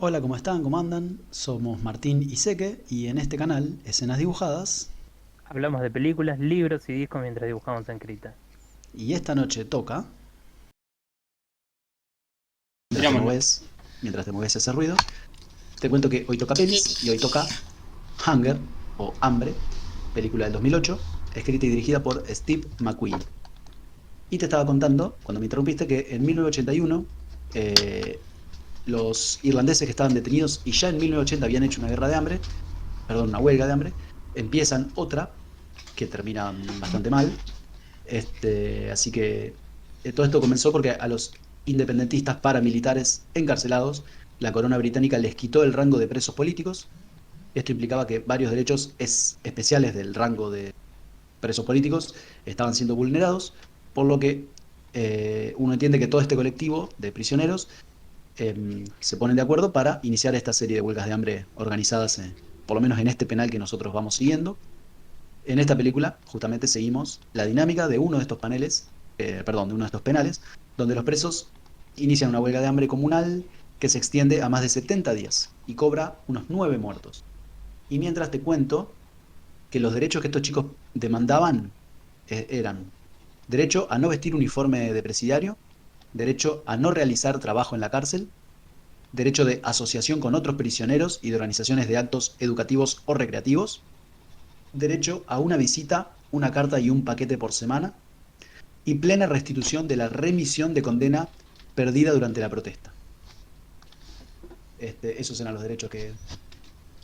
Hola, ¿cómo están? ¿Cómo andan? Somos Martín y Seque y en este canal, Escenas Dibujadas, Hablamos de películas, libros y discos mientras dibujamos en Krita. y esta noche toca, mientras te Tirámoslo. moves, mientras te mueves ese ruido, te cuento que hoy toca pelis y hoy toca Hunger o Hambre, película del 2008, escrita y dirigida por Steve McQueen. Y te estaba contando, cuando me interrumpiste, que en 1981 los irlandeses que estaban detenidos y ya en 1980 habían hecho una guerra de hambre, perdón, una huelga de hambre, empiezan otra que termina bastante mal. Así que todo esto comenzó porque a los independentistas paramilitares encarcelados, la corona británica les quitó el rango de presos políticos. Esto implicaba que varios derechos especiales del rango de presos políticos estaban siendo vulnerados, por lo que uno entiende que todo este colectivo de prisioneros se ponen de acuerdo para iniciar esta serie de huelgas de hambre organizadas, por lo menos en este penal que nosotros vamos siguiendo. En esta película, justamente seguimos la dinámica de uno de estos paneles, perdón, de uno de estos penales, donde los presos inician una huelga de hambre comunal que se extiende a más de 70 días y cobra unos 9 muertos. Y mientras te cuento que los derechos que estos chicos demandaban eran derecho a no vestir uniforme de presidiario, derecho a no realizar trabajo en la cárcel, derecho de asociación con otros prisioneros y de organizaciones de actos educativos o recreativos, derecho a una visita, una carta y un paquete por semana, y plena restitución de la remisión de condena perdida durante la protesta. Esos eran los derechos que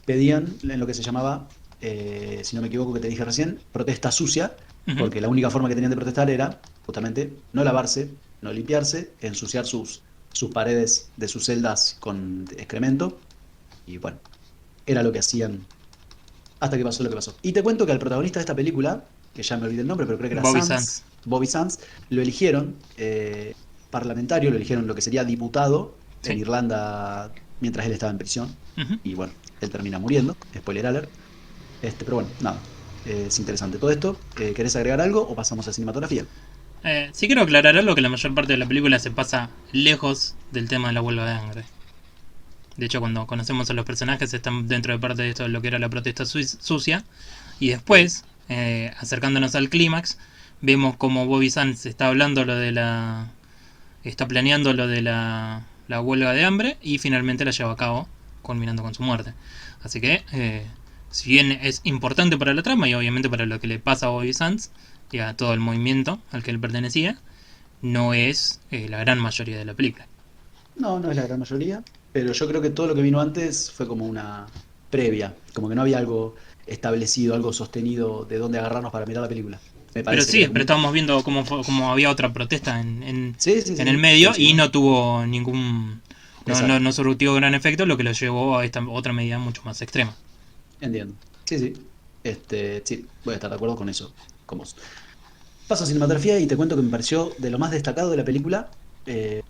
pedían en lo que se llamaba, si no me equivoco que te dije recién, protesta sucia, Ujú. porque la única forma que tenían de protestar era justamente no lavarse, no limpiarse, ensuciar sus paredes de sus celdas con excremento, y bueno, era lo que hacían hasta que pasó lo que pasó. Y te cuento que al protagonista de esta película, que ya me olvidé el nombre, pero creo que era Bobby Sands. Sands, Bobby Sands, lo eligieron parlamentario, lo eligieron lo que sería diputado en Sí. Irlanda mientras él estaba en prisión. Ujú. Y bueno, él termina muriendo, spoiler alert. Pero bueno, nada, es interesante todo esto. ¿Querés agregar algo o pasamos a cinematografía? Sí quiero aclarar algo, que la mayor parte de la película se pasa lejos del tema de la huelga de hambre. De hecho, cuando conocemos a los personajes están dentro de parte de esto de lo que era la protesta sucia. Y Sí. después, acercándonos al clímax, vemos como Bobby Sands está hablando lo de la... está planeando lo de la huelga de hambre y finalmente la lleva a cabo, culminando con su muerte. Así que, si bien es importante para la trama y obviamente para lo que le pasa a Bobby Sands y a todo el movimiento al que él pertenecía, no es la gran mayoría de la película. No, no es la gran mayoría, pero yo creo que todo lo que vino antes fue como una previa, como que no había algo establecido, algo sostenido de dónde agarrarnos para mirar la película. Me Pero parece que sí, era pero como... estábamos viendo cómo había otra protesta Sí, sí, sí, en el sí, medio y coincido. no tuvo ningún... Exacto, No surtió gran efecto, lo que lo llevó a esta otra medida mucho más extrema. entiendo. Sí, sí. Sí, voy a estar de acuerdo con eso, con vos. Paso a cinematografía y te cuento que me pareció de lo más destacado de la película, eh,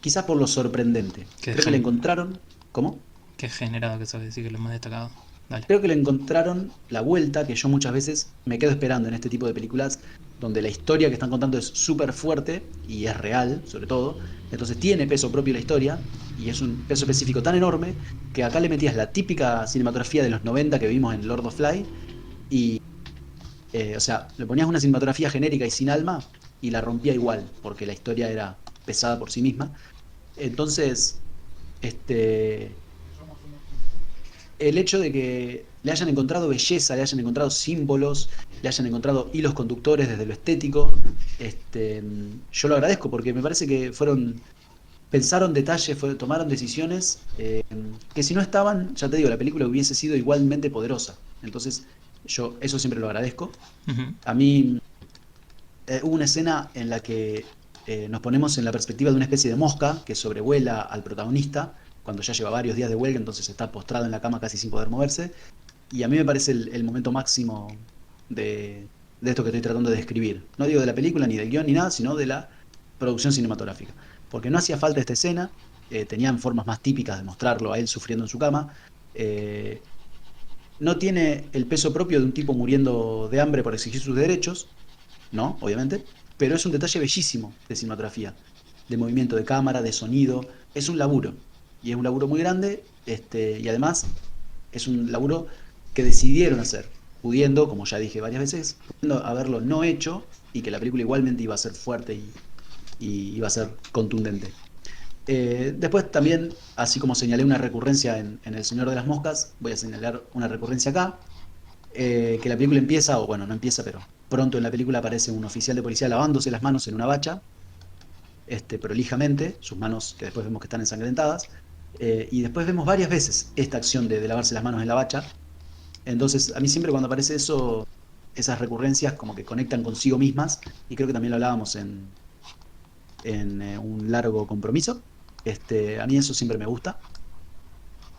quizás por lo sorprendente. Qué, Creo que le encontraron... ¿Cómo? qué generado que sos, decir que es lo más destacado. Dale. Creo que le encontraron la vuelta que yo muchas veces me quedo esperando en este tipo de películas donde la historia que están contando es súper fuerte y es real, sobre todo. Entonces tiene peso propio la historia y es un peso específico tan enorme que acá le metías la típica cinematografía de los 90 que vimos en Lord of Fly y, o sea, le ponías una cinematografía genérica y sin alma y la rompía igual porque la historia era pesada por sí misma. Entonces, este el hecho de que le hayan encontrado belleza, le hayan encontrado símbolos, le hayan encontrado hilos conductores desde lo estético, yo lo agradezco porque me parece que pensaron detalles, tomaron decisiones que si no estaban, ya te digo, la película hubiese sido igualmente poderosa. Entonces, yo eso siempre lo agradezco. Ujú. A mí hubo una escena en la que nos ponemos en la perspectiva de una especie de mosca que sobrevuela al protagonista cuando ya lleva varios días de huelga, entonces está postrado en la cama casi sin poder moverse. Y a mí me parece el momento máximo de esto que estoy tratando de describir. No digo de la película, ni del guión, ni nada, sino de la producción cinematográfica. Porque no hacía falta esta escena, tenían formas más típicas de mostrarlo a él sufriendo en su cama. eh, no tiene el peso propio de un tipo muriendo de hambre por exigir sus derechos, ¿no? Obviamente, pero es un detalle bellísimo de cinematografía, de movimiento de cámara, de sonido, es un laburo. Y es un laburo muy grande, y además es un laburo que decidieron hacer, pudiendo, como ya dije varias veces, pudiendo haberlo no hecho y que la película igualmente iba a ser fuerte y iba a ser contundente. Después también, así como señalé una recurrencia en El Señor de las Moscas, voy a señalar una recurrencia acá, que la película empieza, o bueno, no empieza, pero pronto en la película aparece un oficial de policía lavándose las manos en una bacha, prolijamente, sus manos que después vemos que están ensangrentadas, y después vemos varias veces esta acción de lavarse las manos en la bacha. Entonces, a mí siempre cuando aparece eso, esas recurrencias como que conectan consigo mismas, y creo que también lo hablábamos en Un Largo Compromiso. A mí eso siempre me gusta.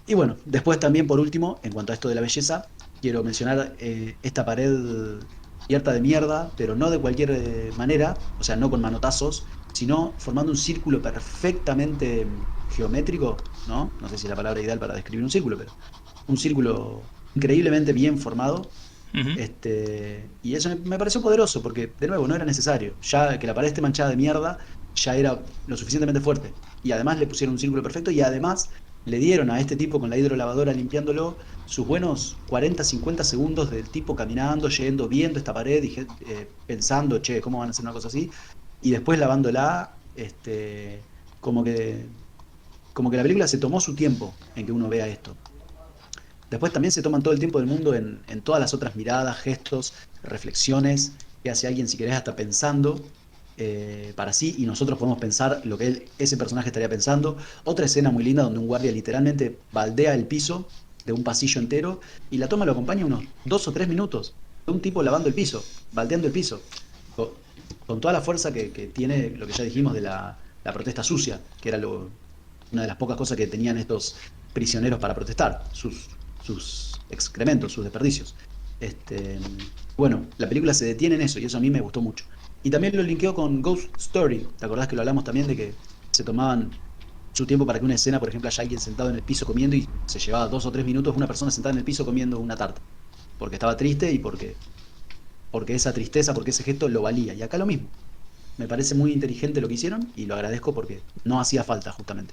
Y bueno, después también por último, en cuanto a esto de la belleza, quiero mencionar esta pared cubierta de mierda, pero no de cualquier manera, o sea, no con manotazos, sino formando un círculo perfectamente geométrico, ¿no? No sé si es la palabra ideal para describir un círculo, pero un círculo increíblemente bien formado. Ujú. Y eso me pareció poderoso, porque de nuevo no era necesario. Ya que la pared esté manchada de mierda, ya era lo suficientemente fuerte. Y además le pusieron un círculo perfecto y además le dieron a este tipo con la hidrolavadora limpiándolo sus buenos 40-50 segundos del tipo caminando, yendo, viendo esta pared y pensando, che, ¿cómo van a hacer una cosa así? Y después lavándola, como que, como que la película se tomó su tiempo en que uno vea esto. Después también se toman todo el tiempo del mundo en todas las otras miradas, gestos, reflexiones que hace alguien, si querés, hasta pensando para sí, y nosotros podemos pensar lo que ese personaje estaría pensando. Otra escena muy linda donde un guardia literalmente baldea el piso de un pasillo entero y la toma lo acompaña unos 2 o 3 minutos de un tipo lavando el piso, baldeando el piso, con, con toda la fuerza que tiene lo que ya dijimos de la protesta sucia, que era una de las pocas cosas que tenían estos prisioneros para protestar, sus excrementos, sus desperdicios. Este, bueno, la película se detiene en eso y eso a mí me gustó mucho. Y también lo linkeo con Ghost Story. ¿Te acordás que lo hablamos también de que se tomaban su tiempo para que una escena, por ejemplo, haya alguien sentado en el piso comiendo y se llevaba 2 o 3 minutos una persona sentada en el piso comiendo una tarta? Porque estaba triste y porque esa tristeza, porque ese gesto lo valía. Y acá lo mismo. Me parece muy inteligente lo que hicieron y lo agradezco porque no hacía falta justamente.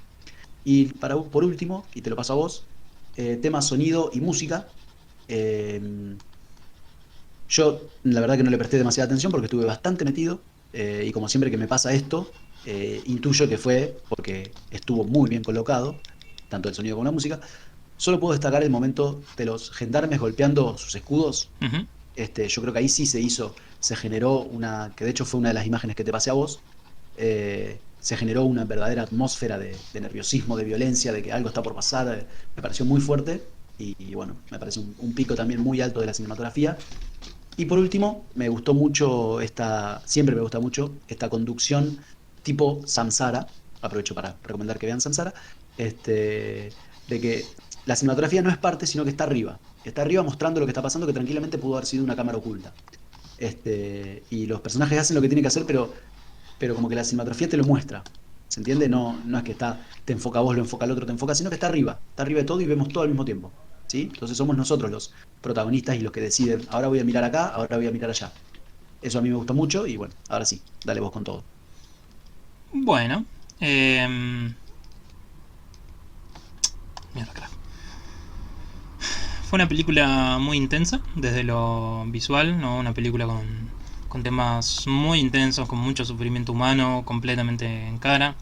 Y por último, y te lo paso a vos, tema sonido y música. eh, yo la verdad que no le presté demasiada atención porque estuve bastante metido, y como siempre que me pasa esto, intuyo que fue porque estuvo muy bien colocado, tanto el sonido como la música. Solo puedo destacar el momento de los gendarmes golpeando sus escudos. Ujú. Yo creo que ahí sí se generó que de hecho fue una de las imágenes que te pasé a vos, se generó una verdadera atmósfera de nerviosismo, de violencia, de que algo está por pasar. Me pareció muy fuerte y bueno, me parece un pico también muy alto de la cinematografía. Y por último, me gustó mucho siempre me gusta mucho esta conducción tipo Samsara, aprovecho para recomendar que vean Samsara, de que la cinematografía no es parte, sino que está arriba mostrando lo que está pasando, que tranquilamente pudo haber sido una cámara oculta. Y los personajes hacen lo que tienen que hacer, pero como que la cinematografía te lo muestra. ¿Se entiende? No, no es que te enfoca a vos, lo enfoca al otro, te enfoca, sino que está arriba de todo y vemos todo al mismo tiempo. ¿Sí? Entonces somos nosotros los protagonistas y los que deciden, ahora voy a mirar acá, ahora voy a mirar allá. Eso a mí me gustó mucho y bueno, ahora sí, dale vos con todo. Bueno, mierda, carajo. Fue una película muy intensa desde lo visual, ¿no? Una película con temas muy intensos, con mucho sufrimiento humano, completamente en cara.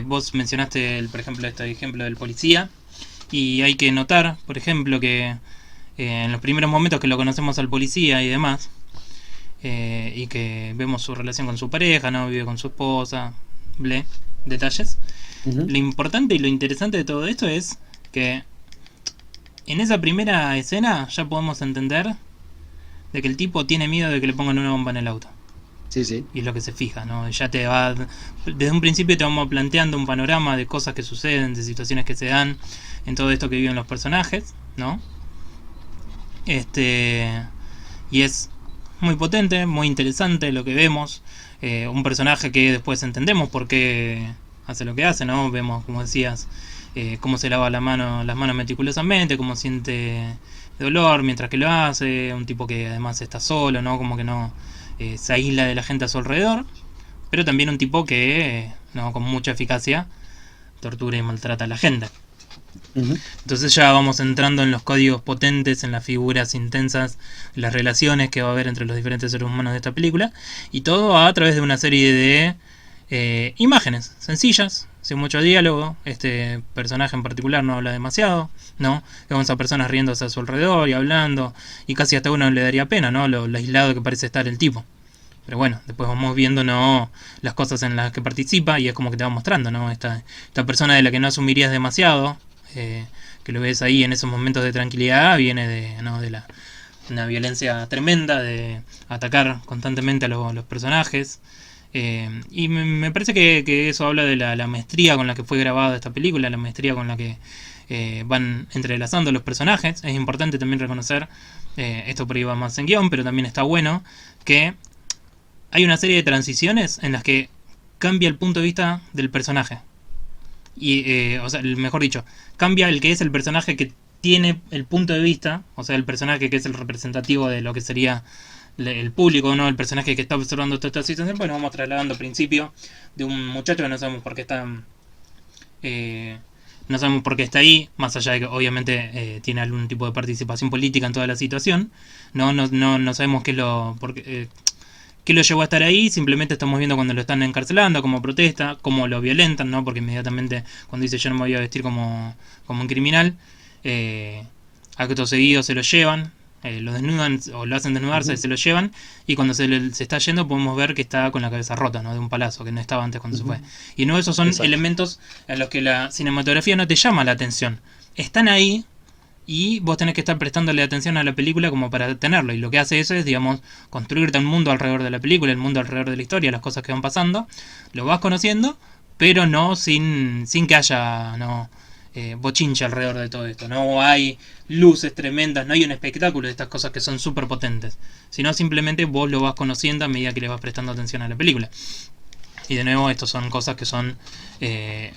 Vos mencionaste, por ejemplo, este ejemplo del policía. Y hay que notar, por ejemplo, que en los primeros momentos que lo conocemos al policía y demás, y que vemos su relación con su pareja, ¿no? Vive con su esposa, detalles. Ujú. Lo importante y lo interesante de todo esto es que en esa primera escena ya podemos entender de que el tipo tiene miedo de que le pongan una bomba en el auto. Sí, sí. Y es lo que se fija, ¿no? Ya te va. Desde un principio te vamos planteando un panorama de cosas que suceden, de situaciones que se dan en todo esto que viven los personajes, ¿no? Y es muy potente, muy interesante lo que vemos. Un personaje que después entendemos por qué hace lo que hace, ¿no? Vemos, como decías, cómo se lava las manos meticulosamente, cómo siente dolor mientras que lo hace. Un tipo que además está solo, ¿no? Como que no se aísla de la gente a su alrededor. Pero también un tipo que, ¿no? Con mucha eficacia tortura y maltrata a la gente. Ujú. Entonces ya vamos entrando en los códigos potentes, en las figuras intensas, las relaciones que va a haber entre los diferentes seres humanos de esta película, y todo a través de una serie de imágenes sencillas, sin mucho diálogo. Este personaje en particular no habla demasiado, ¿no? Vemos a personas riéndose a su alrededor y hablando, y casi hasta uno le daría pena, ¿no? Lo aislado que parece estar el tipo. Pero bueno, después vamos viendo, ¿no?, las cosas en las que participa, y es como que te va mostrando, ¿no?, esta persona de la que no asumirías demasiado, que lo ves ahí en esos momentos de tranquilidad, viene de, ¿no?, de una violencia tremenda, de atacar constantemente a los personajes. Y me parece que eso habla de la maestría con la que fue grabada esta película, la maestría con la que van entrelazando los personajes. Es importante también reconocer, esto por ahí va más en guión, pero también está bueno, que hay una serie de transiciones en las que cambia el punto de vista del personaje. Y, o sea, mejor dicho, cambia el que es el personaje que tiene el punto de vista, o sea, el personaje que es el representativo de lo que sería el público, ¿no? El personaje que está observando toda esta situación. Pues nos vamos trasladando al principio de un muchacho que no sabemos por qué está, no sabemos por qué está ahí, más allá de que obviamente tiene algún tipo de participación política en toda la situación. No sabemos qué es qué lo llevó a estar ahí. Simplemente estamos viendo cuando lo están encarcelando, cómo protesta, cómo lo violentan, ¿no? Porque inmediatamente cuando dice yo no me voy a vestir como un criminal, acto seguido se lo llevan, lo desnudan o lo hacen desnudarse, se lo llevan, y cuando se está yendo podemos ver que está con la cabeza rota, ¿no?, de un palazo, que no estaba antes cuando se fue. Y no, esos son elementos en los que la cinematografía no te llama la atención. Están ahí, y vos tenés que estar prestándole atención a la película como para tenerlo. Y lo que hace eso es, digamos, construirte un mundo alrededor de la película, el mundo alrededor de la historia, las cosas que van pasando. Lo vas conociendo, pero no sin que haya, no, bochinche alrededor de todo esto. No hay luces tremendas, no hay un espectáculo de estas cosas que son súper potentes. Sino simplemente vos lo vas conociendo a medida que le vas prestando atención a la película. Y de nuevo, estas son cosas que son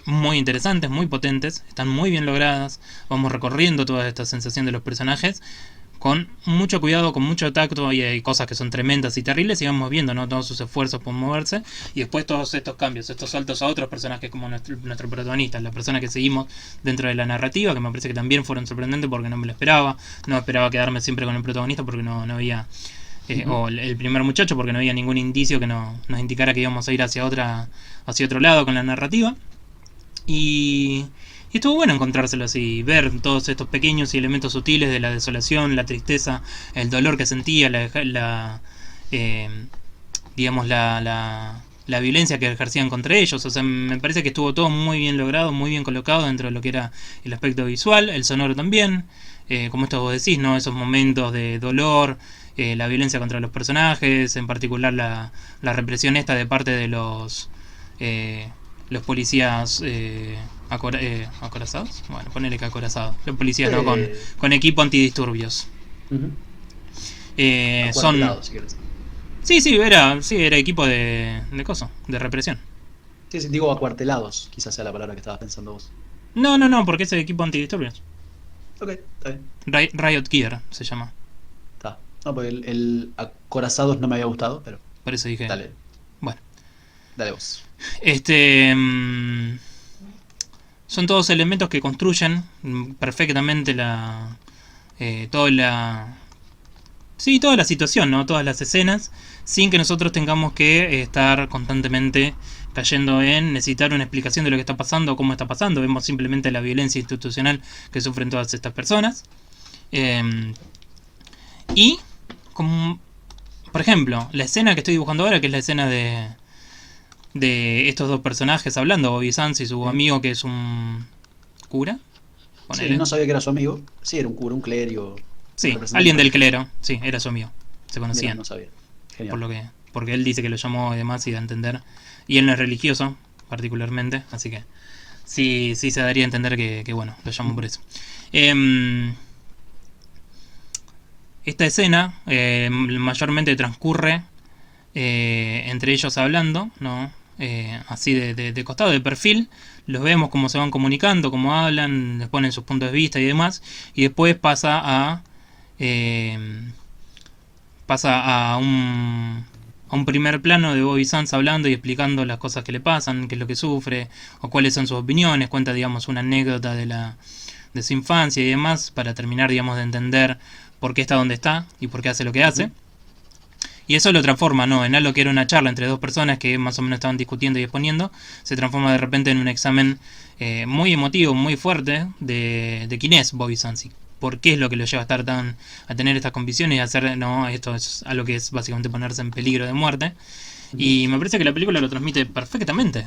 muy interesantes, muy potentes, están muy bien logradas. Vamos recorriendo toda esta sensación de los personajes con mucho cuidado, con mucho tacto, y hay cosas que son tremendas y terribles, y vamos viendo, ¿no?, todos sus esfuerzos por moverse, y después todos estos cambios, estos saltos a otros personajes como nuestro protagonista, la persona que seguimos dentro de la narrativa, que me parece que también fueron sorprendentes porque no me lo esperaba. No esperaba quedarme siempre con el protagonista porque no había... o el primer muchacho, porque no había ningún indicio que nos indicara que íbamos a ir hacia otro lado con la narrativa. Y estuvo bueno encontrárselo así, ver todos estos pequeños y elementos sutiles de la desolación, la tristeza, el dolor que sentía, digamos, la violencia que ejercían contra ellos. O sea, me parece que estuvo todo muy bien logrado, muy bien colocado dentro de lo que era el aspecto visual, el sonoro también. Como esto vos decís, ¿no?, esos momentos de dolor, la violencia contra los personajes, en particular la represión esta de parte de los policías acorazados. Bueno, ponele que acorazados. Los policías, ¿no?, con equipo antidisturbios. Son... Si querés. Sí, era equipo de coso, de represión. Sí, sí, digo acuartelados, quizás sea la palabra que estabas pensando vos. No, porque es el equipo antidisturbios. Ok, está bien. Riot Gear se llama. Está. No, porque el acorazados no me había gustado, pero Por eso dije... dale, Bueno. dale vos. Son todos elementos que construyen perfectamente toda la situación, ¿no?, todas las escenas, sin que nosotros tengamos que estar constantemente cayendo en necesitar una explicación de lo que está pasando o cómo está pasando. Vemos simplemente la violencia institucional que sufren todas estas personas. Y, como, por ejemplo, la escena que estoy dibujando ahora, que es la escena de estos dos personajes hablando, Bobby Sands y su amigo, que es un cura. Sí, no sabía que era su amigo. Sí, era un cura, un clérigo. Sí, alguien del clero. Sí, era su amigo. Se conocían. Mira, no sabía. Genial. Porque él dice que lo llamó y demás, y da a entender. Y él no es religioso, particularmente, así que sí se daría a entender que bueno, lo llamó por eso. Esta escena mayormente transcurre entre ellos hablando, ¿no? Así de costado, de perfil. Los vemos cómo se van comunicando, cómo hablan, les ponen sus puntos de vista y demás. Y después pasa a a un primer plano de Bobby Sands hablando y explicando las cosas que le pasan, qué es lo que sufre, o cuáles son sus opiniones, cuenta, digamos, una anécdota de su infancia y demás, para terminar, digamos, de entender por qué está donde está y por qué hace lo que hace. Y eso lo transforma, ¿no? En algo que era una charla entre dos personas que más o menos estaban discutiendo y exponiendo, se transforma de repente en un examen muy emotivo, muy fuerte de quién es Bobby Sands. ¿Por qué es lo que lo lleva a estar a tener estas convicciones y a hacer, no, esto es algo que es básicamente ponerse en peligro de muerte? Y me parece que la película lo transmite perfectamente.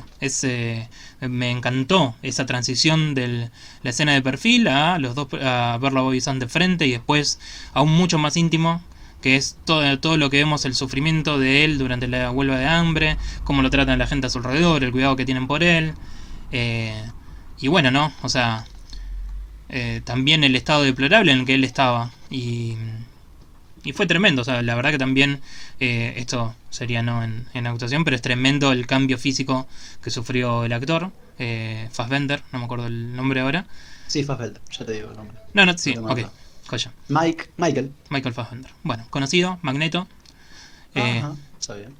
Me encantó esa transición de la escena de perfil a los dos, a verlo a Bobby Sands de frente y después aún mucho más íntimo, que es todo lo que vemos, el sufrimiento de él durante la huelga de hambre, cómo lo tratan la gente a su alrededor, el cuidado que tienen por él. Y bueno, ¿no? O sea, también el estado deplorable en el que él estaba. Y fue tremendo, o sea, la verdad que también, esto sería no en actuación, pero es tremendo el cambio físico que sufrió el actor, Fassbender, no me acuerdo el nombre ahora. Sí, Fassbender, ya te digo el nombre. No, sí, Lo tengo ok, anotado. joya. Michael. Fassbender. Bueno, conocido, Magneto. Ajá, está bien.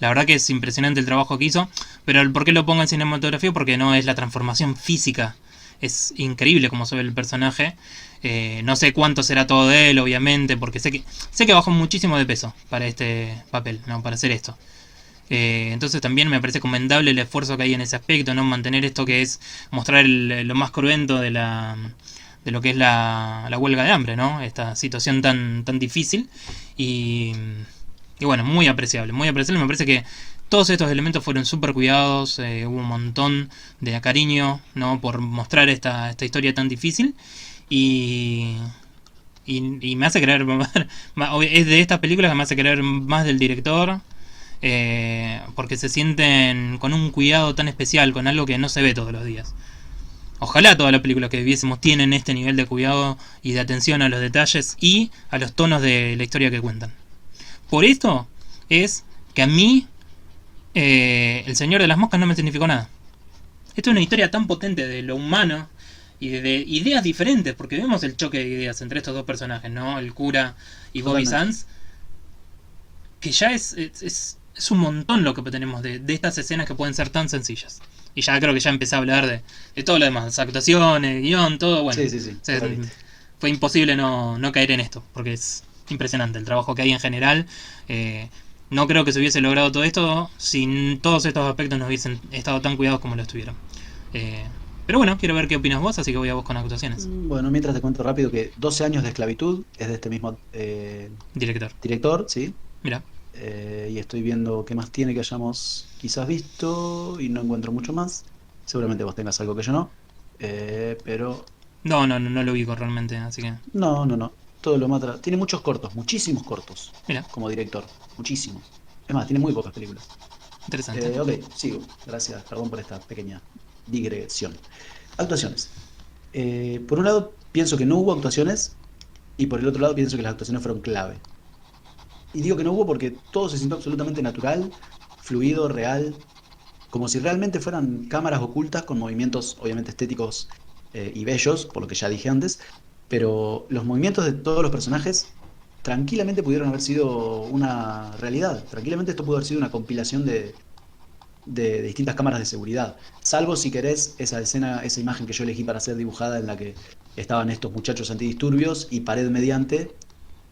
La verdad que es impresionante el trabajo que hizo, pero el por qué lo pongo en cinematografía, porque no es la transformación física. Es increíble cómo se ve el personaje. No sé cuánto será todo de él, obviamente, porque sé que bajó muchísimo de peso para este papel, no, para hacer esto. Entonces también me parece recomendable el esfuerzo que hay en ese aspecto, no mantener esto que es mostrar lo más cruento de lo que es la huelga de hambre, ¿no? Esta situación tan difícil. Y bueno, muy apreciable, muy apreciable. Me parece que todos estos elementos fueron súper cuidados, hubo un montón de cariño, ¿no? Por mostrar esta historia tan difícil. Y me hace creer, es de estas películas que me hace creer más del director, porque se sienten con un cuidado tan especial, con algo que no se ve todos los días. Ojalá todas las películas que viésemos tienen este nivel de cuidado y de atención a los detalles y a los tonos de la historia que cuentan. Por esto es que a mí El Señor de las Moscas no me significó nada. Esto es una historia tan potente de lo humano y de ideas diferentes, porque vemos el choque de ideas entre estos dos personajes, ¿no? El cura y Bobby Sands, que ya es un montón lo que tenemos de estas escenas que pueden ser tan sencillas. Y ya creo que ya empecé a hablar de todo lo demás, actuaciones, guión, todo, bueno. Sí. O sea, fue imposible no caer en esto, porque es impresionante el trabajo que hay en general. No creo que se hubiese logrado todo esto si todos estos aspectos no hubiesen estado tan cuidados como lo estuvieron. Pero bueno, quiero ver qué opinas vos, así que voy a vos con actuaciones. Bueno, mientras te cuento rápido que 12 años de esclavitud es de este mismo director, ¿sí? Mira. Y estoy viendo qué más tiene que hayamos quizás visto y no encuentro mucho más. Seguramente vos tengas algo que yo no. Pero... No lo ubico realmente, así que... No. Todo lo mata. Tiene muchos cortos, muchísimos cortos. Mira. Como director, muchísimos. Es más, tiene muy pocas películas. Interesante. Ok, sigo. Gracias, perdón por esta pequeña digresión. Actuaciones. Por un lado, pienso que no hubo actuaciones. Y por el otro lado, pienso que las actuaciones fueron clave. Y digo que no hubo porque todo se sintió absolutamente natural, fluido, real. Como si realmente fueran cámaras ocultas con movimientos, obviamente, estéticos y bellos, por lo que ya dije antes. Pero los movimientos de todos los personajes tranquilamente pudieron haber sido una realidad. Tranquilamente esto pudo haber sido una compilación de distintas cámaras de seguridad. Salvo si querés esa escena, esa imagen que yo elegí para ser dibujada en la que estaban estos muchachos antidisturbios y pared mediante,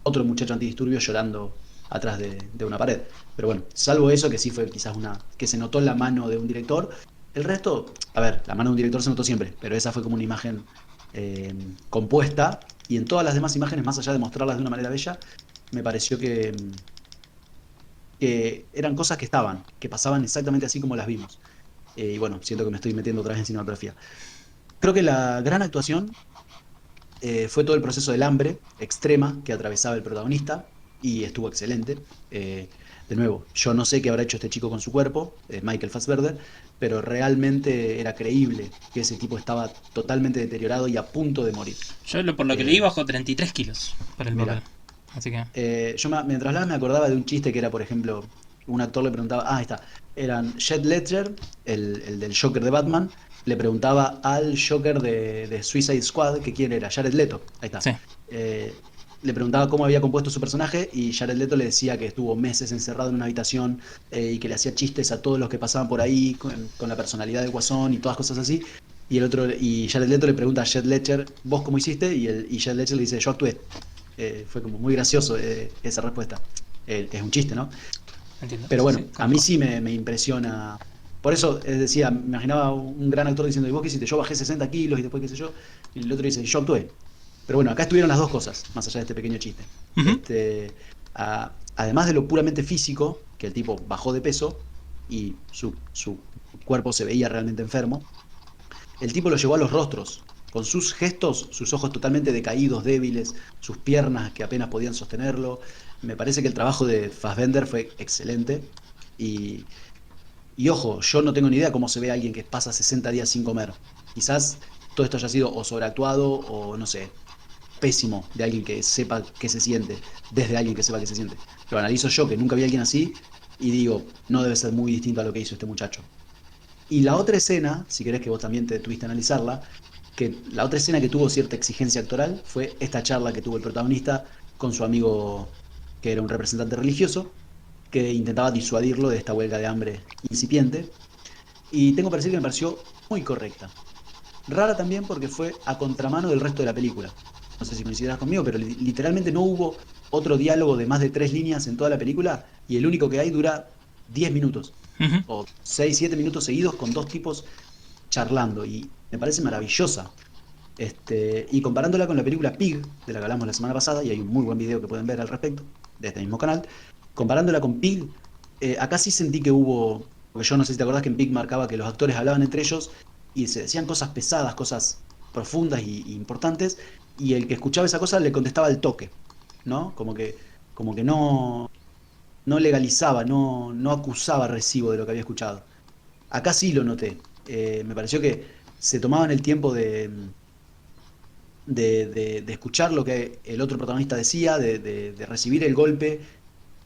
otro muchacho antidisturbios llorando atrás de una pared. Pero bueno, salvo eso, que sí fue quizás que se notó la mano de un director. El resto, a ver, la mano de un director se notó siempre, pero esa fue como una imagen compuesta, y en todas las demás imágenes, más allá de mostrarlas de una manera bella, me pareció que eran cosas que pasaban exactamente así como las vimos. Y bueno, siento que me estoy metiendo otra vez en cinematografía. Creo que la gran actuación fue todo el proceso del hambre extrema que atravesaba el protagonista, y estuvo excelente. De nuevo, yo no sé qué habrá hecho este chico con su cuerpo, Michael Fassbender, pero realmente era creíble que ese tipo estaba totalmente deteriorado y a punto de morir. Yo por lo que leí bajó 33 kilos para el papel. Así que... mientras hablaba me acordaba de un chiste que era, por ejemplo, un actor le preguntaba, ahí está, eran Heath Ledger, el del Joker de Batman, le preguntaba al Joker de Suicide Squad que quién era, Jared Leto, ahí está. Sí. le preguntaba cómo había compuesto su personaje y Jared Leto le decía que estuvo meses encerrado en una habitación y que le hacía chistes a todos los que pasaban por ahí con la personalidad del Guasón y todas cosas así. Y Jared Leto le pregunta a Heath Ledger, ¿vos cómo hiciste? Y Jared Ledger le dice, yo actué. Fue como muy gracioso esa respuesta. Es un chiste, ¿no? Entiendo. Pero bueno, Sí, a mí sí me impresiona. Por eso decía, me imaginaba un gran actor diciendo, ¿y vos qué hiciste? Yo bajé 60 kilos y después qué sé yo. Y el otro dice, yo actué. Pero bueno, acá estuvieron las dos cosas, más allá de este pequeño chiste. Ujú. Además de lo puramente físico, que el tipo bajó de peso y su cuerpo se veía realmente enfermo, el tipo lo llevó a los rostros, con sus gestos, sus ojos totalmente decaídos, débiles, sus piernas que apenas podían sostenerlo. Me parece que el trabajo de Fassbender fue excelente. Y, y ojo, yo no tengo ni idea cómo se ve a alguien que pasa 60 días sin comer. Quizás todo esto haya sido o sobreactuado o no sé, pésimo de alguien que sepa qué se siente, desde alguien que sepa qué se siente. Lo analizo yo, que nunca vi a alguien así, y digo, no debe ser muy distinto a lo que hizo este muchacho. Y la otra escena, si querés que vos también te tuviste a analizarla, que la otra escena que tuvo cierta exigencia actoral fue esta charla que tuvo el protagonista con su amigo que era un representante religioso, que intentaba disuadirlo de esta huelga de hambre incipiente. Y tengo que decir que me pareció muy correcta. Rara también porque fue a contramano del resto de la película. No sé si coincidirás conmigo, pero literalmente no hubo otro diálogo de más de 3 líneas en toda la película y el único que hay dura 10 minutos Ujú. o 6 7 minutos seguidos con dos tipos charlando y me parece maravillosa. Y comparándola con la película Pig, de la que hablamos la semana pasada, y hay un muy buen video que pueden ver al respecto, de este mismo canal, comparándola con Pig, acá sí sentí que hubo, porque yo no sé si te acordás que en Pig marcaba que los actores hablaban entre ellos y se decían cosas pesadas, cosas profundas y importantes, y el que escuchaba esa cosa le contestaba al toque, ¿no? Como que no legalizaba, no acusaba recibo de lo que había escuchado. Acá sí lo noté. Me pareció que se tomaban el tiempo de escuchar lo que el otro protagonista decía, de recibir el golpe.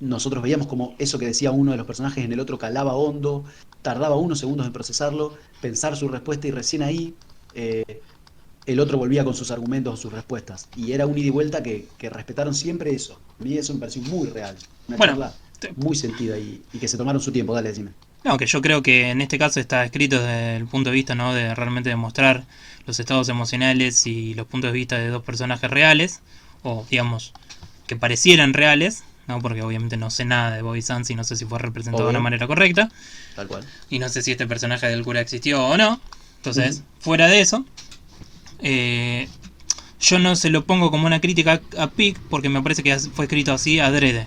Nosotros veíamos como eso que decía uno de los personajes en el otro calaba hondo, tardaba unos segundos en procesarlo, pensar su respuesta y recién ahí el otro volvía con sus argumentos o sus respuestas. Y era un ida y vuelta que respetaron siempre eso. A mí eso me pareció muy real. Una Bueno, charla muy sentida y que se tomaron su tiempo. Dale, decime. no, que yo creo que en este caso está escrito desde el punto de vista, ¿no? De realmente demostrar los estados emocionales y los puntos de vista de dos personajes reales, o digamos, que parecieran reales, ¿no? Porque obviamente no sé nada de Bobby Sands y no sé si fue representado de una Obvio, manera correcta, tal cual. y no sé si este personaje del cura existió o no. Entonces, Ujú. fuera de eso, eh, yo no se lo pongo como una crítica a Pig porque me parece que fue escrito así adrede.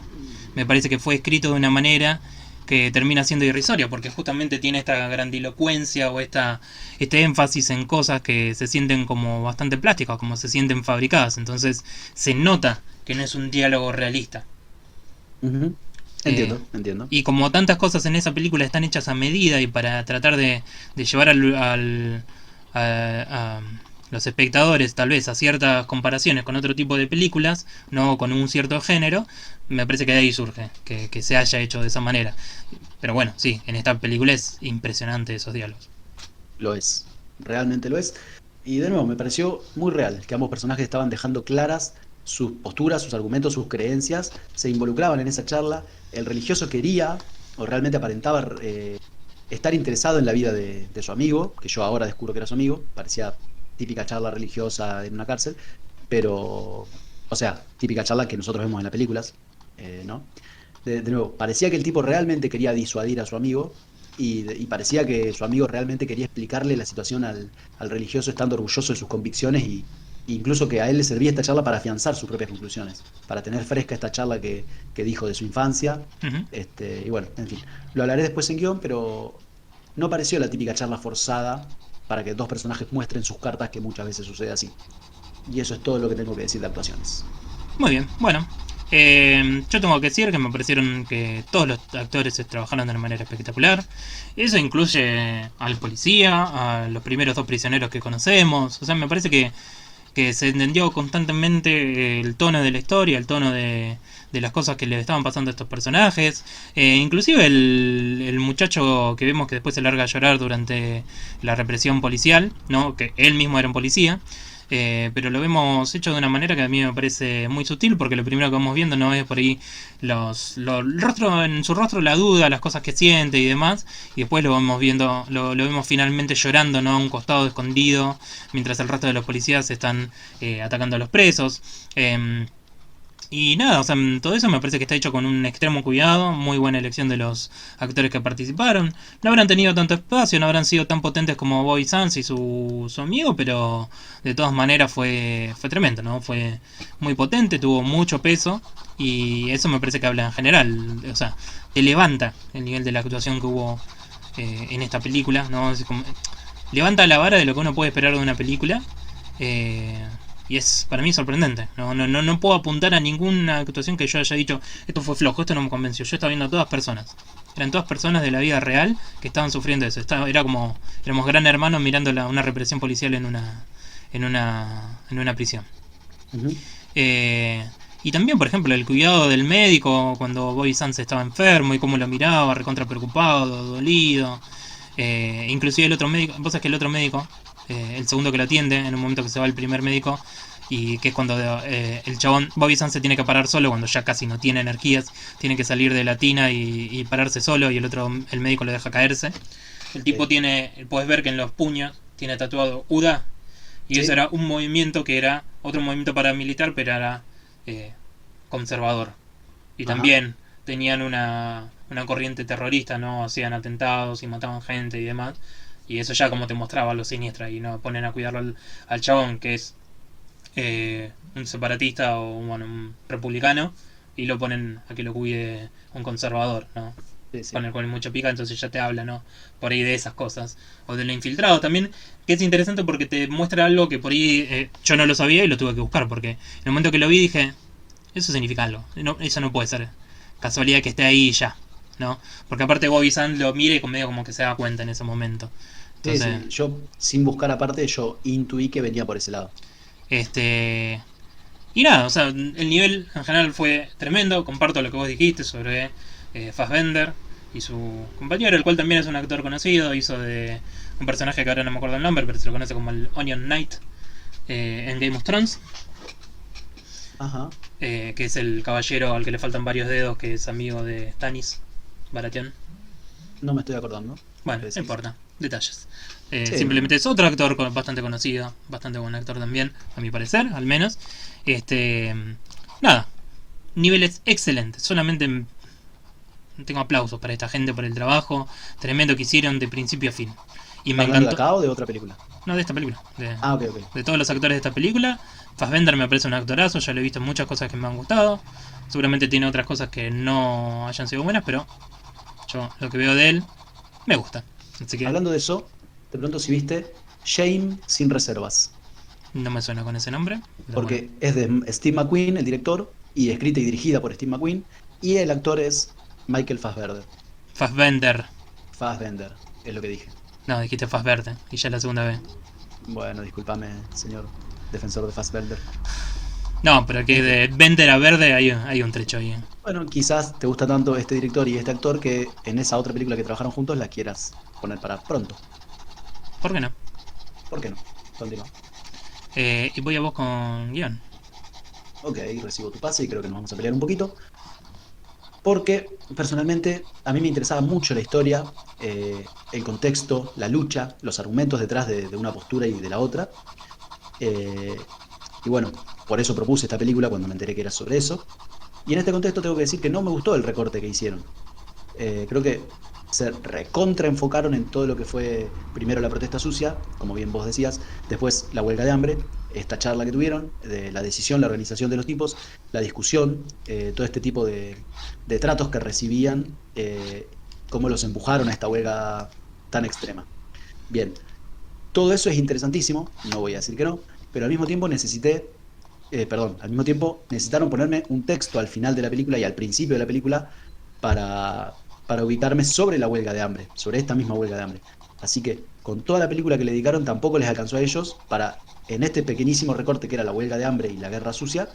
Me parece que fue escrito de una manera que termina siendo irrisorio, porque justamente tiene esta grandilocuencia o este énfasis en cosas que se sienten como bastante plásticas, como se sienten fabricadas. Entonces se nota que no es un diálogo realista. Ujú. Eh, Entiendo, entiendo. y como tantas cosas en esa película están hechas a medida y para tratar de llevar a los espectadores tal vez a ciertas comparaciones con otro tipo de películas, no con un cierto género, me parece que de ahí surge, que se haya hecho de esa manera. Pero bueno, sí, en esta película es impresionante esos diálogos. Lo es, realmente lo es. Y de nuevo, me pareció muy real que ambos personajes estaban dejando claras sus posturas, sus argumentos, sus creencias, se involucraban en esa charla. El religioso quería, o realmente aparentaba, estar interesado en la vida de su amigo, que yo ahora descubro que era su amigo, parecía típica charla religiosa en una cárcel, pero, o sea, típica charla que nosotros vemos en las películas, ¿no? De nuevo, parecía que el tipo realmente quería disuadir a su amigo y parecía que su amigo realmente quería explicarle la situación al religioso estando orgulloso de sus convicciones e incluso que a él le servía esta charla para afianzar sus propias conclusiones, para tener fresca esta charla que dijo de su infancia. Ujú. Y bueno, en fin, lo hablaré después en guión, pero no pareció la típica charla forzada para que dos personajes muestren sus cartas, que muchas veces sucede así. Y eso es todo lo que tengo que decir de actuaciones. Muy bien, bueno. Yo tengo que decir que me parecieron que todos los actores se trabajaron de una manera espectacular. Eso incluye al policía, a los primeros dos prisioneros que conocemos. O sea, me parece que se entendió constantemente el tono de la historia, el tono de las cosas que le estaban pasando a estos personajes. Inclusive el muchacho que vemos que después se larga a llorar durante la represión policial, ¿no? Que él mismo era un policía. pero lo vemos hecho de una manera que a mí me parece muy sutil, porque lo primero que vamos viendo no es por ahí el rostro, en su rostro la duda, las cosas que siente y demás, y después lo vamos viendo, lo vemos finalmente llorando, ¿no? A un costado escondido, mientras el resto de los policías están atacando a los presos. Y nada, o sea, todo eso me parece que está hecho con un extremo cuidado, muy buena elección de los actores que participaron. No habrán tenido tanto espacio, no habrán sido tan potentes como Bobby Sands y su amigo, pero de todas maneras fue tremendo, ¿no? Fue muy potente, tuvo mucho peso y eso me parece que habla en general, o sea, te levanta el nivel de la actuación que hubo en esta película, ¿no? Es como, levanta la vara de lo que uno puede esperar de una película. Eh, y es para mí sorprendente. No puedo apuntar a ninguna actuación que yo haya dicho, esto fue flojo, esto no me convenció. Yo estaba viendo a todas personas. Eran todas personas de la vida real que estaban sufriendo eso. Era como, éramos gran hermanos mirando una represión policial en una prisión. Ujú. Y también, por ejemplo, el cuidado del médico cuando Bobby Sands estaba enfermo y cómo lo miraba, recontra preocupado, dolido. Inclusive el otro médico, vos sabés que el otro médico, el segundo que lo atiende, en un momento que se va el primer médico, y que es cuando el chabón, Bobby Sands se tiene que parar solo cuando ya casi no tiene energías, tiene que salir de la tina y pararse solo, y el médico lo deja caerse. El tipo Sí. puedes ver que en los puños tiene tatuado UDA, y eso Sí. era un movimiento que era otro movimiento paramilitar, pero era eh, conservador. Y Ajá. también tenían una corriente terrorista, ¿no? Hacían atentados y mataban gente y demás. Y eso ya como te mostraba lo siniestra. Y no ponen a cuidarlo al chabón, que es un separatista o bueno, un republicano. Y lo ponen a que lo cuide un conservador, ¿no? Sí, sí. Con el cual hay mucha pica, entonces ya te habla, ¿no? Por ahí de esas cosas. O de lo infiltrado también, que es interesante porque te muestra algo que por ahí yo no lo sabía y lo tuve que buscar. Porque en el momento que lo vi dije, eso significa algo. No, eso no puede ser casualidad que esté ahí y ya, ¿no? Porque aparte Bobby Sand lo mira y medio como que se da cuenta en ese momento. Sí, Entonces, sí. Yo, sin buscar aparte, yo intuí que venía por ese lado. este... Y nada, o sea, el nivel en general fue tremendo. Comparto lo que vos dijiste sobre Fassbender y su compañero, el cual también es un actor conocido. Hizo de un personaje que ahora no me acuerdo el nombre, pero se lo conoce como el Onion Knight en Game of Thrones. Ajá. Que es el caballero al que le faltan varios dedos, que es amigo de Stannis Baratheon. No me estoy acordando. Bueno, ¿Qué no decís? importa, detalles. Sí, no. Simplemente es otro actor bastante conocido, bastante buen actor también, a mi parecer, al menos. Este, nada, niveles excelentes. Solamente tengo aplausos para esta gente por el trabajo tremendo que hicieron de principio a fin. Y me ¿Hablando de encantó, acá o de otra película? no de esta película, Ah, ok, ok. de todos los actores de esta película. Fassbender me parece un actorazo, ya lo he visto en muchas cosas que me han gustado. Seguramente tiene otras cosas que no hayan sido buenas, pero yo lo que veo de él me gusta. Así que Hablando de eso, de pronto si viste Shame sin reservas. no me suena con ese nombre, pero bueno. Porque es de Steve McQueen, el director, y escrita y dirigida por Steve McQueen, y el actor es Michael Fassbender. Fassbender. Fassbender, es lo que dije. No, dijiste Fassbender, y ya es la segunda vez. Bueno, discúlpame, señor defensor de Fassbender. No, pero que Este, de Bender a Verde hay un trecho ahí. bueno, quizás te gusta tanto este director y este actor que en esa otra película que trabajaron juntos la quieras poner para pronto. ¿Por qué no? ¿Por qué no? Continúa. Y voy a vos con guión. Ok, recibo tu pase y creo que nos vamos a pelear un poquito. Porque personalmente a mí me interesaba mucho la historia, el contexto, la lucha, los argumentos detrás de una postura y de la otra. Eh, y bueno, por eso propuse esta película cuando me enteré que era sobre eso. Y en este contexto tengo que decir que no me gustó el recorte que hicieron. Creo que se recontra enfocaron en todo lo que fue primero la protesta sucia, como bien vos decías, después la huelga de hambre, esta charla que tuvieron, de la decisión, la organización de los tipos, la discusión, todo este tipo de tratos que recibían, cómo los empujaron a esta huelga tan extrema. Bien, todo eso es interesantísimo, no voy a decir que no, pero al mismo tiempo al mismo tiempo necesitaron ponerme un texto al final de la película y al principio de la película para ubicarme sobre la huelga de hambre, sobre esta misma huelga de hambre. Así que con toda la película que le dedicaron tampoco les alcanzó a ellos para, en este pequeñísimo recorte que era la huelga de hambre y la guerra sucia,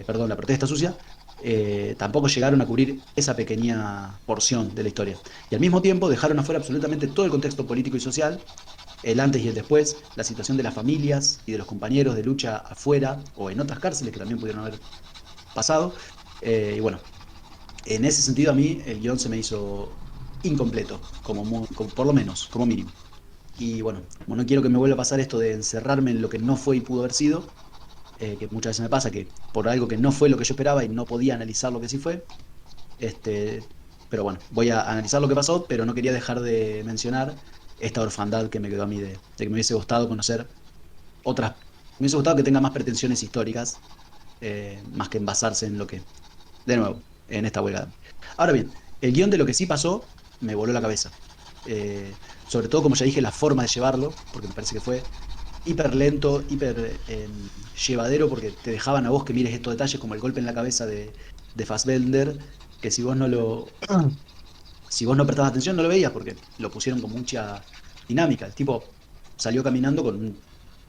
perdón, la protesta sucia, tampoco llegaron a cubrir esa pequeña porción de la historia. Y al mismo tiempo dejaron afuera absolutamente todo el contexto político y social el antes y el después, la situación de las familias y de los compañeros de lucha afuera o en otras cárceles que también pudieron haber pasado. Y bueno, en ese sentido a mí el guión se me hizo incompleto, por lo menos, como mínimo. Y bueno, como no quiero que me vuelva a pasar esto de encerrarme en lo que no fue y pudo haber sido, que muchas veces me pasa que por algo que no fue lo que yo esperaba y no podía analizar lo que sí fue, este, pero bueno, voy a analizar lo que pasó, pero no quería dejar de mencionar esta orfandad que me quedó a mí de que me hubiese gustado conocer otras, me hubiese gustado que tenga más pretensiones históricas, más que en basarse en lo que, de nuevo, en esta huelga. Ahora bien, el guión de lo que sí pasó me voló la cabeza. Sobre todo, como ya dije, la forma de llevarlo, porque me parece que fue hiper lento, hiper llevadero, porque te dejaban a vos que mires estos detalles, como el golpe en la cabeza de Fassbender, que si vos no lo, si vos no prestabas atención no lo veías, porque lo pusieron con mucha dinámica. El tipo salió caminando con un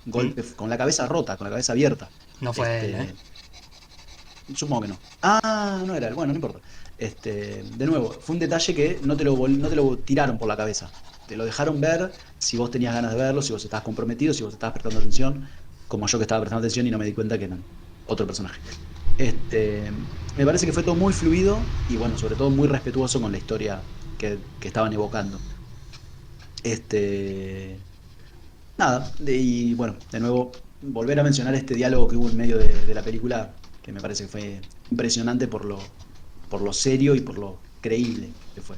Mm, golpe, con la cabeza rota, con la cabeza abierta. No fue él, ¿eh? Este, Supongo que no. Ah, no era él. Bueno, no importa. De nuevo, fue un detalle que no te lo tiraron por la cabeza. Te lo dejaron ver si vos tenías ganas de verlo, si vos estabas comprometido, si vos estabas prestando atención, como yo que estaba prestando atención y no me di cuenta que eran otro personaje. Este, Me parece que fue todo muy fluido y bueno, sobre todo muy respetuoso con la historia que estaban evocando. Este, Nada, y bueno, de nuevo, volver a mencionar este diálogo que hubo en medio de la película, que me parece que fue impresionante por lo serio y por lo creíble que fue.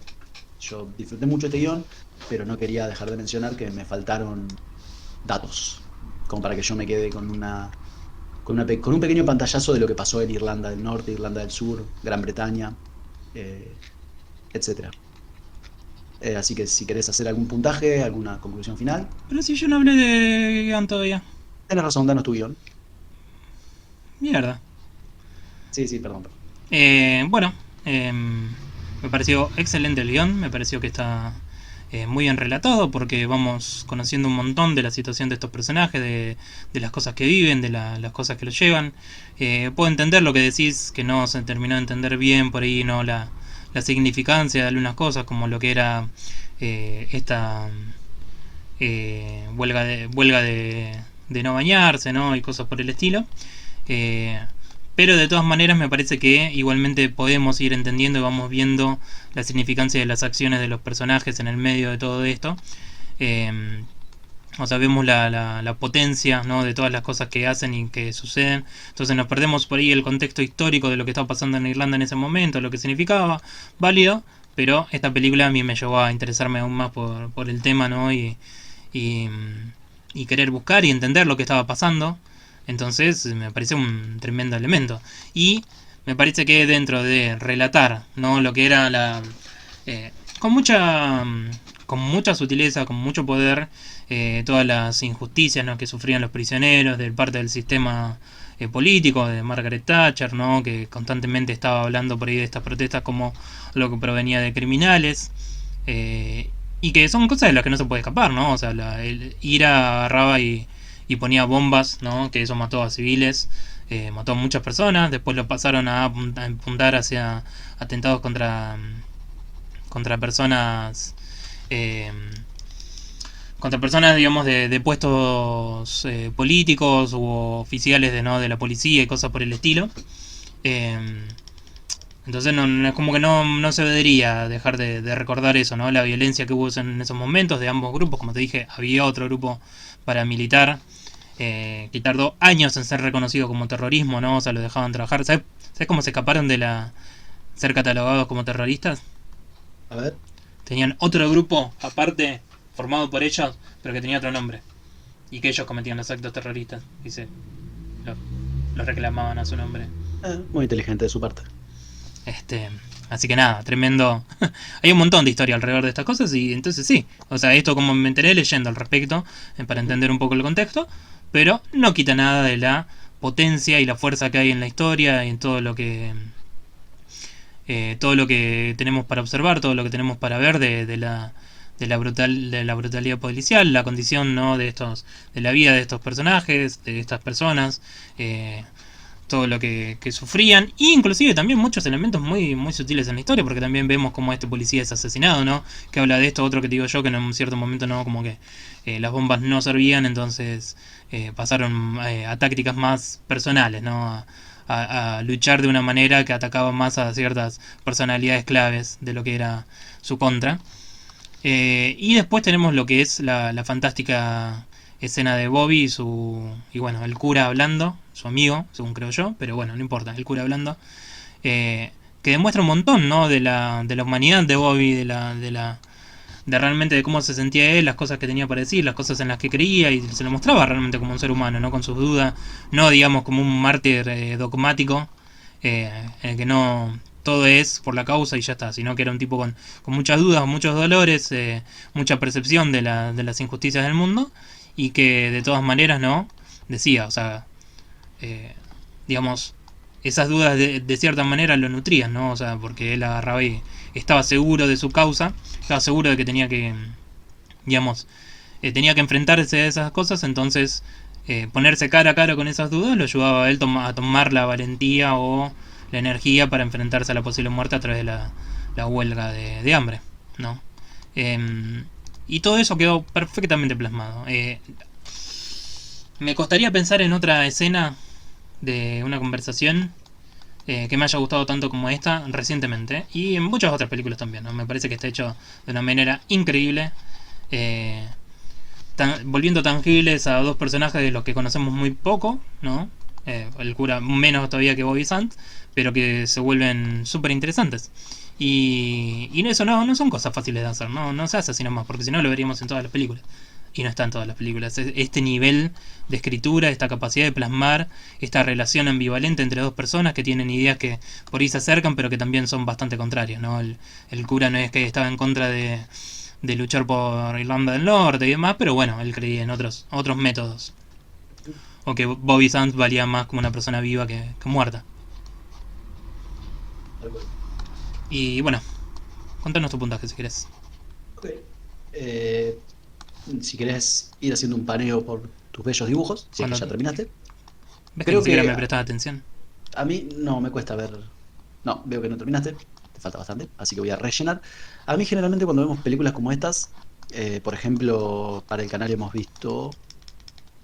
Yo disfruté mucho este guión, pero no quería dejar de mencionar que me faltaron datos, como para que yo me quede con un pequeño pantallazo de lo que pasó en Irlanda del Norte, Irlanda del Sur, Gran Bretaña, eh, etcétera. Así que si querés hacer algún puntaje, alguna conclusión final, Pero si yo no hablé de guión todavía. tenés razón, danos tu guión. Mierda. Sí, sí, perdón. Bueno, me pareció excelente el guión, me pareció que está muy bien relatado porque vamos conociendo un montón de la situación de estos personajes, de las cosas que viven, de las cosas que los llevan. Puedo entender lo que decís, que no se terminó de entender bien por ahí, no la significancia de algunas cosas, como lo que era esta huelga de no bañarse, ¿no? Y cosas por el estilo. Eh, pero de todas maneras me parece que igualmente podemos ir entendiendo y vamos viendo la significancia de las acciones de los personajes en el medio de todo esto. Eh, o sea, vemos la potencia, ¿no? De todas las cosas que hacen y que suceden. Entonces nos perdemos por ahí el contexto histórico de lo que estaba pasando en Irlanda en ese momento, lo que significaba, válido. Pero esta película a mí me llevó a interesarme aún más por el tema, ¿no? Y, y querer buscar y entender lo que estaba pasando. Entonces me parece un tremendo elemento. Y me parece que dentro de relatar, ¿no? Lo que era eh, con mucha con mucha sutileza, con mucho poder, todas las injusticias, ¿no? Que sufrían los prisioneros de parte del sistema político de Margaret Thatcher, ¿no? Que constantemente estaba hablando por ahí de estas protestas como lo que provenía de criminales. Y que son cosas de las que no se puede escapar, ¿no? O sea, el IRA agarraba y ponía bombas, ¿no? Que eso mató a civiles, mató a muchas personas. Después lo pasaron a apuntar hacia atentados contra personas, eh, contra personas, digamos, de puestos políticos u oficiales de la policía y cosas por el estilo. Eh, entonces no es como que no se debería dejar de recordar eso, ¿no? La violencia que hubo en esos momentos de ambos grupos. Como te dije, había otro grupo paramilitar que tardó años en ser reconocido como terrorismo, ¿no? O sea, lo dejaban trabajar. ¿Sabes cómo se escaparon de ser catalogados como terroristas? A ver. Tenían otro grupo aparte, formado por ellos, pero que tenía otro nombre. Y que ellos cometían los actos terroristas. Dice, lo, lo reclamaban a su nombre. Muy inteligente de su parte. Así que nada, tremendo. Hay un montón de historia alrededor de estas cosas y entonces sí. O sea, esto como me enteré leyendo al respecto, para entender un poco el contexto, pero no quita nada de la potencia y la fuerza que hay en la historia y en todo lo que tenemos para observar, todo lo que tenemos para ver de la brutalidad policial, la condición, ¿no? De la vida de estos personajes, de estas personas. todo lo que sufrían, e inclusive también muchos elementos muy, muy sutiles en la historia, porque también vemos cómo este policía es asesinado, ¿no? Que habla de esto, otro que te digo yo, que en un cierto momento no, como que las bombas no servían, entonces pasaron a tácticas más personales, ¿no? A luchar de una manera que atacaba más a ciertas personalidades claves de lo que era su contra. Y después tenemos lo que es la fantástica escena de Bobby y bueno, el cura hablando, su amigo, según creo yo, pero bueno, no importa, el cura hablando, que demuestra un montón, ¿no? De la humanidad de Bobby, de realmente de cómo se sentía él, las cosas que tenía para decir, las cosas en las que creía, y se lo mostraba realmente como un ser humano, ¿no? Con sus dudas, no digamos como un mártir dogmático, en el que no todo es por la causa y ya está, sino que era un tipo con muchas dudas, muchos dolores, mucha percepción de las injusticias del mundo, y que de todas maneras, ¿no? Decía, o sea, eh, digamos, esas dudas de cierta manera lo nutrían, ¿no? O sea, porque él agarraba y estaba seguro de su causa, estaba seguro de que tenía que, digamos, tenía que enfrentarse a esas cosas, entonces ponerse cara a cara con esas dudas lo ayudaba a él a tomar la valentía o la energía para enfrentarse a la posible muerte a través de la huelga de hambre, ¿no? Y todo eso quedó perfectamente plasmado. Me costaría pensar en otra escena de una conversación que me haya gustado tanto como esta recientemente, y en muchas otras películas también, ¿no? Me parece que está hecho de una manera increíble, eh, volviendo tangibles a dos personajes de los que conocemos muy poco, ¿no? El cura menos todavía que Bobby Sands, pero que se vuelven súper interesantes. Y eso no son cosas fáciles de hacer, no se hace así nomás, porque si no lo veríamos en todas las películas. Y no está en todas las películas. Este nivel de escritura, esta capacidad de plasmar esta relación ambivalente entre dos personas que tienen ideas que por ahí se acercan, pero que también son bastante contrarias, ¿no? El cura no es que estaba en contra de luchar por Irlanda del Norte y demás, pero bueno, él creía en otros métodos. O que Bobby Sands valía más como una persona viva que muerta. Tal cual. Y bueno, contanos tu puntaje si querés. Ok. Eh, si querés ir haciendo un paneo por tus bellos dibujos, si es que Cuando ya terminaste. ves que ni Creo siquiera que me prestas atención. a mí no me cuesta ver. No, veo que no terminaste. Te falta bastante, así que voy a rellenar. A mí generalmente cuando vemos películas como estas, por ejemplo, para el canal hemos visto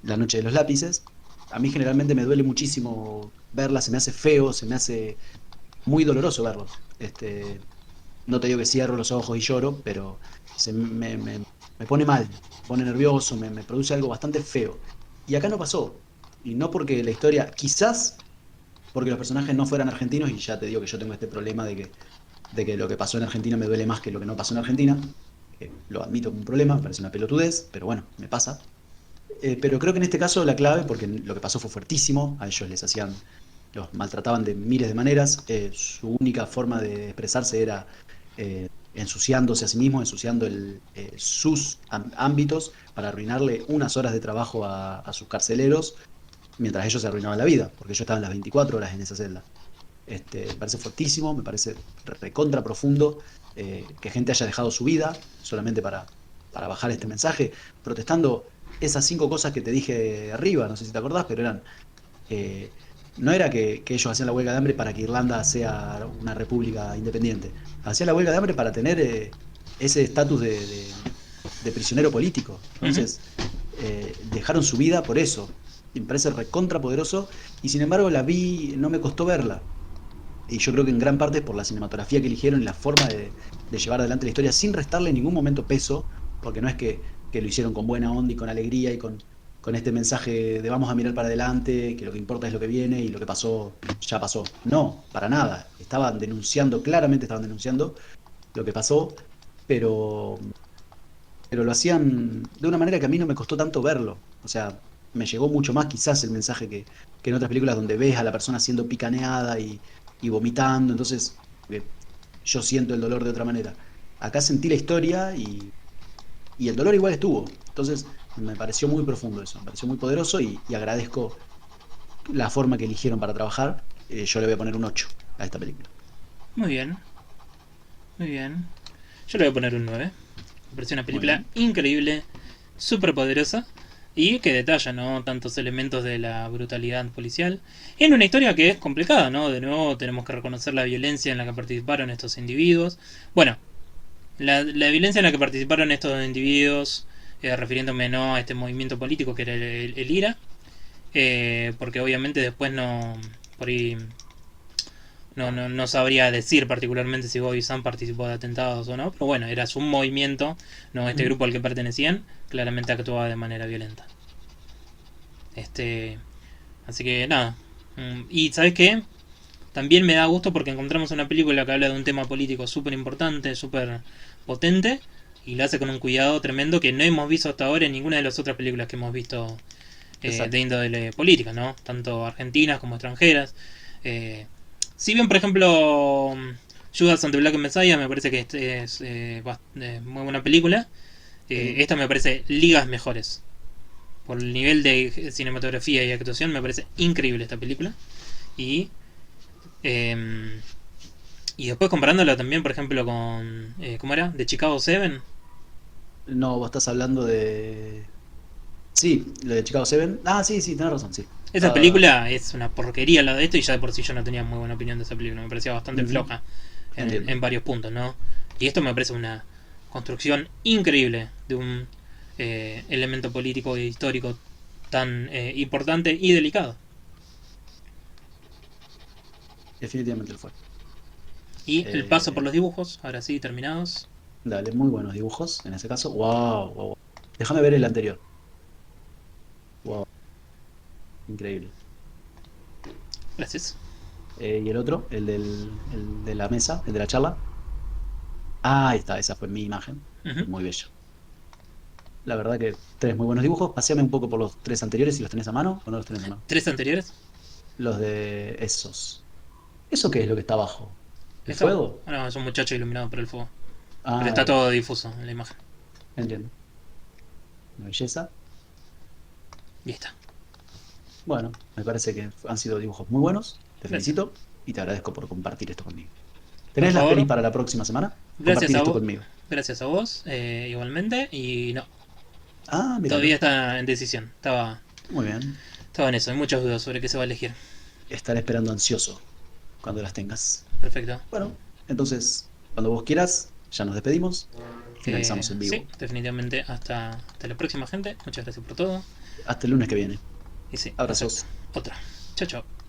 La Noche de los Lápices. A mí generalmente me duele muchísimo verlas, se me hace feo, se me hace muy doloroso verlo. No te digo que cierro los ojos y lloro, pero me pone mal, me pone nervioso, me produce algo bastante feo. Y acá no pasó. Y no porque la historia, quizás porque los personajes no fueran argentinos, y ya te digo que yo tengo este problema de que lo que pasó en Argentina me duele más que lo que no pasó en Argentina. Lo admito como un problema, me parece una pelotudez, pero bueno, me pasa. Pero creo que en este caso la clave, porque lo que pasó fue fuertísimo, a ellos los maltrataban de miles de maneras, su única forma de expresarse era ensuciándose a sí mismos, ensuciando sus ámbitos para arruinarle unas horas de trabajo a sus carceleros, mientras ellos se arruinaban la vida, porque ellos estaban las 24 horas en esa celda. Me parece fortísimo, me parece recontra profundo que gente haya dejado su vida solamente para bajar este mensaje, protestando esas 5 cosas que te dije arriba, no sé si te acordás, pero eh, no era que ellos hacían la huelga de hambre para que Irlanda sea una república independiente, hacían la huelga de hambre para tener ese estatus de prisionero político. Ujú. Entonces, dejaron su vida por eso. Y me parece recontra poderoso, y sin embargo la vi, no me costó verla. Y yo creo que en gran parte es por la cinematografía que eligieron y la forma de llevar adelante la historia sin restarle en ningún momento peso, porque no es que lo hicieron con buena onda y con alegría y con este mensaje de vamos a mirar para adelante, que lo que importa es lo que viene y lo que pasó ya pasó. No, para nada. Claramente estaban denunciando lo que pasó, pero, pero lo hacían de una manera que a mí no me costó tanto verlo. O sea, me llegó mucho más quizás el mensaje que en otras películas donde ves a la persona siendo picaneada y vomitando, entonces yo siento el dolor de otra manera. Acá sentí la historia y el dolor igual estuvo. Entonces me pareció muy profundo eso, me pareció muy poderoso y agradezco la forma que eligieron para trabajar. Yo le voy a poner un 8 a esta película. Muy bien, muy bien. Yo le voy a poner un 9. Me pareció una Muy película bien. increíble, súper poderosa. y que detalla, ¿no?, tantos elementos de la brutalidad policial en una historia que es complicada, ¿no? De nuevo tenemos que reconocer la violencia en la que participaron estos individuos. Bueno, la violencia en la que participaron estos individuos, refiriéndome, ¿no?, a este movimiento político que era el IRA, porque obviamente después no, por ahí no sabría decir particularmente si Bobby Sands participó de atentados o no, pero bueno, era su movimiento, no este grupo al que pertenecían, claramente actuaba de manera violenta. Así que nada. Y ¿sabes qué? También me da gusto porque encontramos una película que habla de un tema político súper importante, súper potente, y lo hace con un cuidado tremendo que no hemos visto hasta ahora en ninguna de las otras películas que hemos visto de índole política, ¿no? Tanto argentinas como extranjeras. Si bien, por ejemplo, Judas and the Black Messiah me parece que es muy buena película, esta me parece ligas mejores. Por el nivel de cinematografía y actuación me parece increíble esta película. Y después comparándola también, por ejemplo, con... ¿cómo era? ¿De Chicago 7? No, vos estás hablando de... Sí, lo de Chicago 7. Ah, sí, sí, tenés razón, sí. Esa película es una porquería la de esto, y ya de por sí yo no tenía muy buena opinión de esa película. Me parecía bastante floja en varios puntos, ¿no? Y esto me parece una construcción increíble de un elemento político e histórico tan importante y delicado. Definitivamente lo fue. Y el paso por los dibujos, ahora sí, terminados. Dale, muy buenos dibujos en ese caso. Wow, wow. Déjame ver el anterior. Wow, increíble. Gracias. Y el otro, el de la mesa, el de la charla. Ah, ahí está, esa fue mi imagen. Muy bello. La verdad que tres muy buenos dibujos. Paseame un poco por los tres anteriores, si los tenés a mano o no los tenés a mano. ¿Tres anteriores? Los de esos. ¿Eso qué es lo que está abajo? ¿El ¿Esto? fuego? No, es un muchacho iluminado por el fuego. Ah, Pero está todo difuso en la imagen. entiendo. Una belleza. Y está. Bueno, me parece que han sido dibujos muy buenos. Te Gracias. felicito y te agradezco por compartir esto conmigo. Por ¿Tenés las favor. pelis para la próxima semana? Gracias Compartir a esto vos. conmigo. Gracias a vos, igualmente. Y no, Ah, mira. todavía está en decisión. Estaba Muy bien. en eso. Hay muchas dudas sobre qué se va a elegir. Estaré esperando ansioso cuando las tengas. Perfecto. Bueno, entonces, cuando vos quieras, ya nos despedimos. Finalizamos en vivo. Sí, definitivamente. Hasta la próxima, gente. Muchas gracias por todo. Hasta el lunes que viene. Y sí, Abrazos. perfecto. Otra. Chao, chao.